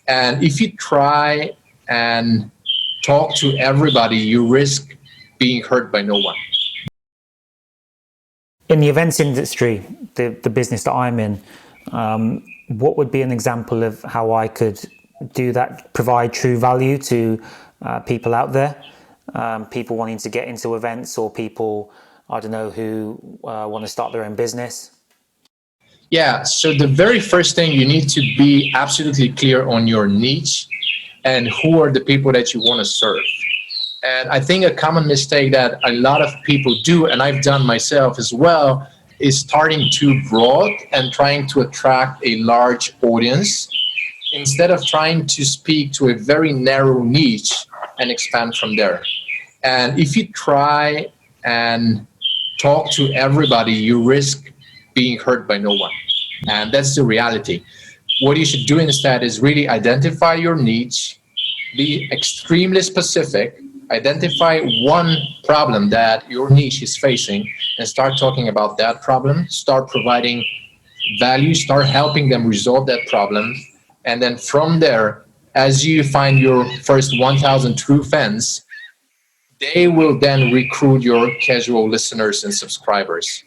And if you try and talk to everybody, you risk being heard by no one. In the events industry, the business that I'm in, what would be an example of how I could do that, provide true value to people out there, people wanting to get into events, or people, I don't know, who want to start their own business? Yeah, so the very first thing, you need to be absolutely clear on your niche and who are the people that you want to serve. And I think a common mistake that a lot of people do, and I've done myself as well, is starting too broad and trying to attract a large audience instead of trying to speak to a very narrow niche and expand from there. And if you try and talk to everybody, you risk being heard by no one. And that's the reality. What you should do instead is really identify your niche, be extremely specific, identify one problem that your niche is facing and start talking about that problem, start providing value, start helping them resolve that problem. And then from there, as you find your first 1,000 true fans, they will then recruit your casual listeners and subscribers.